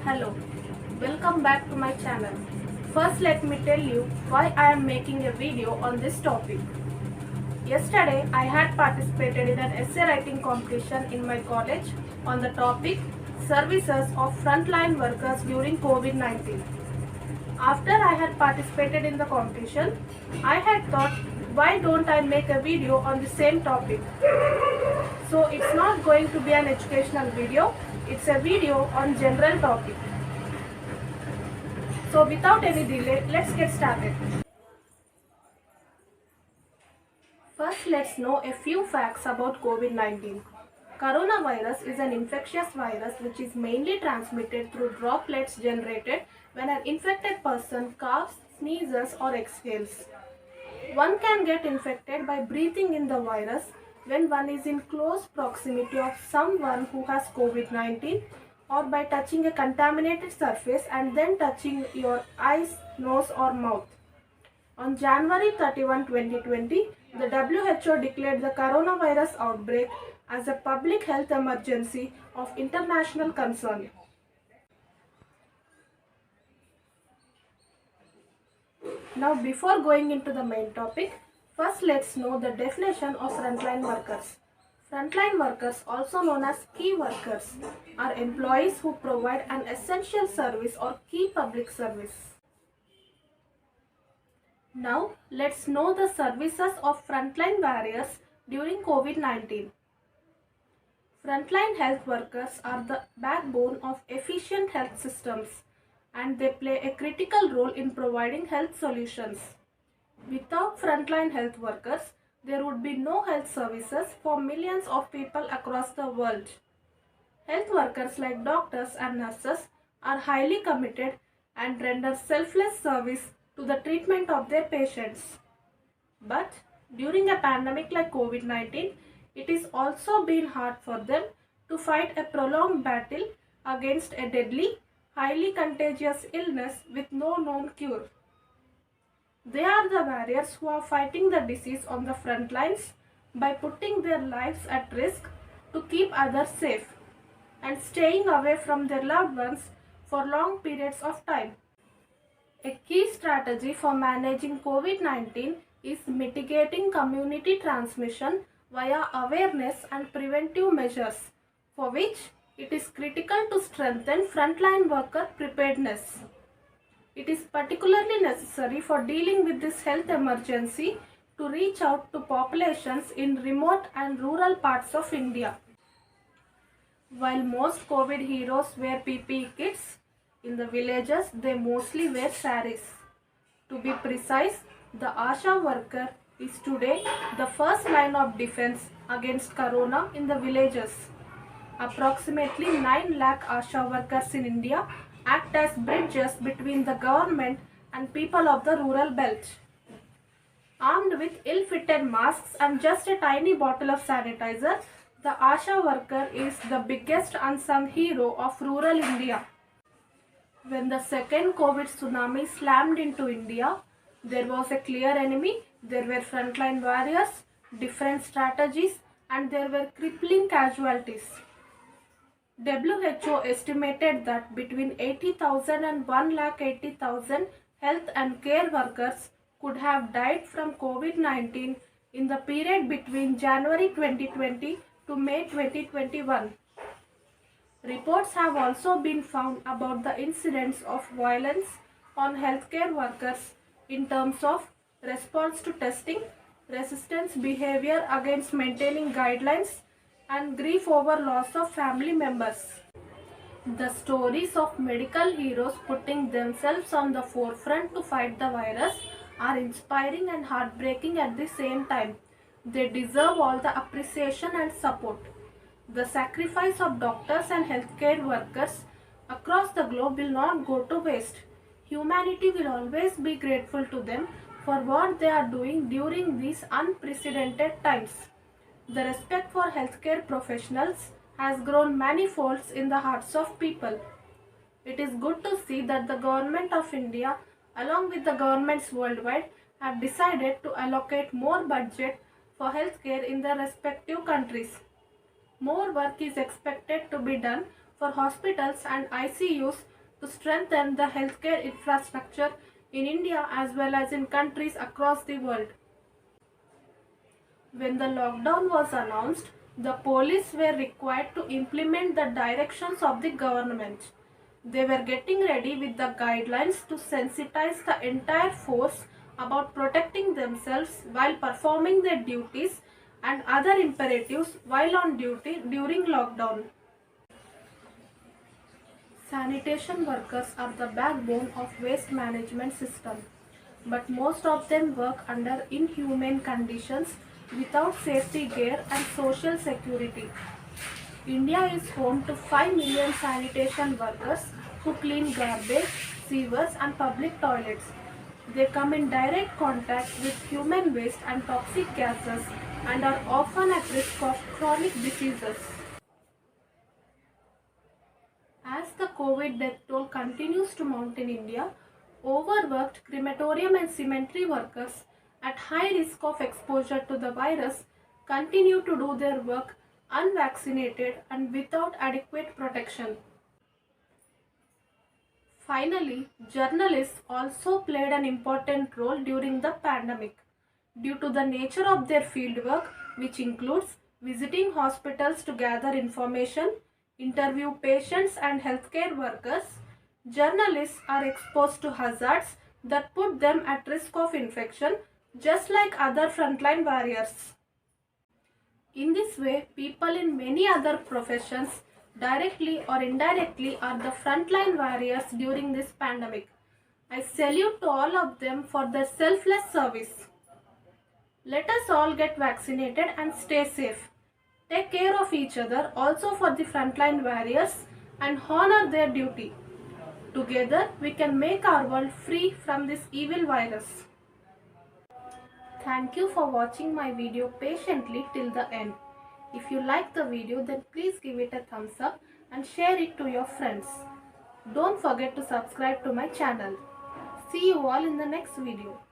Hello, welcome back to my channel. First, let me tell you why I am making a video on this topic. Yesterday, I had participated in an essay writing competition in my college on the topic Services of Frontline Workers During COVID-19. After I had participated in the competition, I had thought, why don't I make a video on the same topic? So it's not going to be an educational video, it's a video on general topic. So without any delay, let's get started. First, let's know a few facts about COVID-19. Coronavirus is an infectious virus which is mainly transmitted through droplets generated when an infected person coughs, sneezes or exhales. One can get infected by breathing in the virus when one is in close proximity of someone who has COVID-19 or by touching a contaminated surface and then touching your eyes, nose or mouth. On January 31, 2020, the WHO declared the coronavirus outbreak as a public health emergency of international concern. Now, before going into the main topic, first let's know the definition of frontline workers. Frontline workers, also known as key workers, are employees who provide an essential service or key public service. Now, let's know the services of frontline warriors during COVID-19. Frontline health workers are the backbone of efficient health systems and they play a critical role in providing health solutions. Without frontline health workers, there would be no health services for millions of people across the world. Health workers like doctors and nurses are highly committed and render selfless service to the treatment of their patients. But during a pandemic like COVID-19, it is also been hard for them to fight a prolonged battle against a deadly, highly contagious illness with no known cure. They are the warriors who are fighting the disease on the front lines by putting their lives at risk to keep others safe and staying away from their loved ones for long periods of time. A key strategy for managing COVID-19 is mitigating community transmission via awareness and preventive measures, for which it is critical to strengthen frontline worker preparedness. It is particularly necessary for dealing with this health emergency to reach out to populations in remote and rural parts of India. While most COVID heroes wear PPE kits, in the villages they mostly wear saris. To be precise, the ASHA worker is today the first line of defense against corona in the villages. Approximately 9 lakh ASHA workers in India act as bridges between the government and people of the rural belt. Armed with ill-fitted masks and just a tiny bottle of sanitizer, the ASHA worker is the biggest unsung hero of rural India. When the second COVID tsunami slammed into India, there was a clear enemy, there were frontline warriors, different strategies, and there were crippling casualties. WHO estimated that between 80,000 and 1,80,000 health and care workers could have died from COVID-19 in the period between January 2020 to May 2021. Reports have also been found about the incidents of violence on healthcare workers in terms of response to testing, resistance behavior against maintaining guidelines, and grief over loss of family members. The stories of medical heroes putting themselves on the forefront to fight the virus are inspiring and heartbreaking at the same time. They deserve all the appreciation and support. The sacrifice of doctors and healthcare workers across the globe will not go to waste. Humanity will always be grateful to them for what they are doing during these unprecedented times. The respect for healthcare professionals has grown manifolds in the hearts of people. It is good to see that the Government of India, along with the governments worldwide, have decided to allocate more budget for healthcare in their respective countries. More work is expected to be done for hospitals and ICUs to strengthen the healthcare infrastructure in India as well as in countries across the world. When the lockdown was announced, the police were required to implement the directions of the government. They were getting ready with the guidelines to sensitize the entire force about protecting themselves while performing their duties and other imperatives while on duty during lockdown. Sanitation workers are the backbone of waste management system, but most of them work under inhumane conditions without safety gear and social security. India is home to 5 million sanitation workers who clean garbage, sewers and public toilets. They come in direct contact with human waste and toxic gases and are often at risk of chronic diseases. As the COVID death toll continues to mount in India, overworked crematorium and cemetery workers at high risk of exposure to the virus continue to do their work unvaccinated and without adequate protection. Finally, journalists also played an important role during the pandemic. Due to the nature of their fieldwork, which includes visiting hospitals to gather information, interview patients and healthcare workers, journalists are exposed to hazards that put them at risk of infection just like other frontline warriors. In this way, people in many other professions, directly or indirectly, are the frontline warriors during this pandemic. I salute to all of them for their selfless service. Let us all get vaccinated and stay safe. Take care of each other also for the frontline warriors and honor their duty. Together, we can make our world free from this evil virus. Thank you for watching my video patiently till the end. If you like the video, then please give it a thumbs up and share it to your friends. Don't forget to subscribe to my channel. See you all in the next video.